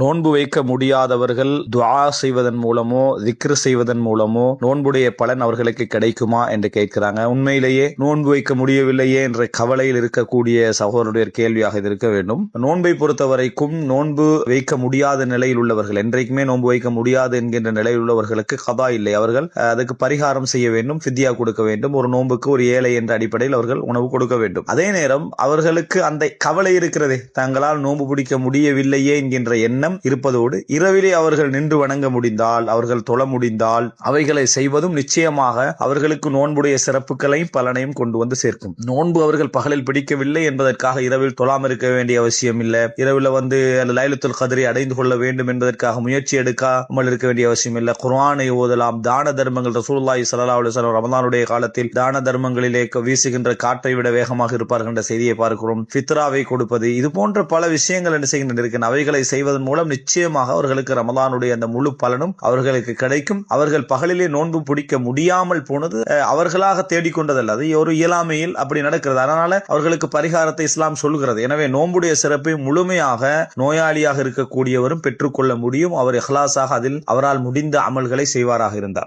நோன்பு வைக்க முடியாதவர்கள் துஆ செய்வதன் மூலமோ திக்ர் செய்வதன் மூலமோ நோன்புடைய பலன் அவர்களுக்கு கிடைக்குமா என்று கேட்கிறாங்க. உண்மையிலேயே நோன்பு வைக்க முடியவில்லையே என்ற கவலையில் இருக்கக்கூடிய சகோதரருடைய கேள்வியாக இது இருக்க வேண்டும். நோன்பை பொறுத்த வரைக்கும் நோன்பு வைக்க முடியாத நிலையில் உள்ளவர்கள், என்றைக்குமே நோன்பு வைக்க முடியாது என்கின்ற நிலையில் உள்ளவர்களுக்கு கதா இல்லை. அவர்கள் அதுக்கு பரிகாரம் செய்ய வேண்டும், ஃபித்யா கொடுக்க வேண்டும். ஒரு நோன்புக்கு ஒரு ஏழை என்ற அடிப்படையில் அவர்கள் உணவு கொடுக்க வேண்டும். அதே நேரம் அவர்களுக்கு அந்த கவலை இருக்கிறதே, தங்களால் நோன்பு பிடிக்க முடியவில்லையே என்கின்ற எண்ணம் இருப்பதோடு இரவிலே அவர்கள் நின்று வணங்க முடிந்தால், அவர்கள் தொழ முடிந்தால் அவைகளை செய்வதும் நிச்சயமாக அவர்களுக்கு நோன்புடைய சிறப்புகளையும் பலனையும் கொண்டு வந்து சேர்க்கும். நோன்பு அவர்கள் பகலில் பிடிக்கவில்லை என்பதற்காக இரவில் தொழாமல் இருக்க வேண்டிய அவசியம் இல்லை. இரவில் லைலத்துல் கத்ரை அடைந்து கொள்ள வேண்டும் என்பதற்காக முயற்சி எடுக்காமல் இருக்க வேண்டிய அவசியம் இல்லை. குர்ஆனை ஓதலாம். தான தர்மங்கள், ரசூலுல்லாஹி ஸல்லல்லாஹு அலைஹி வஸல்லம் ரமலானுடைய காலத்தில் தான தர்மங்களிலே வீசுகின்ற காற்றை விட வேகமாக இருப்பார்கள் என்ற செய்தியை பார்க்கிறோம். ஃபித்ராவை கொடுப்பது, இது போன்ற பல விஷயங்கள் என்ன செய்கின்றன, அவைகளை செய்வதன் மூலம் நிச்சயமாக அவர்களுக்கு ரமலானுடைய அந்த முழு பலனும் அவர்களுக்கு கிடைக்கும். அவர்கள் பகலிலே நோன்பு பிடிக்க முடியாமல் போனது அவர்களாக தேடிக்கொண்டதல்ல, அது ஒரு இயலாமையில் அப்படி நடக்கிறது. அதனால அவர்களுக்கு பரிகாரத்தை இஸ்லாம் சொல்கிறது. எனவே நோன்புடைய சிறப்பை முழுமையாக நோயாளியாக இருக்கக்கூடியவரும் பெற்றுக்கொள்ள முடியும், அவர் இஹ்லாஸாக அதில் அவரால் முடிந்த அமல்களை செய்வாராக இருந்தால்.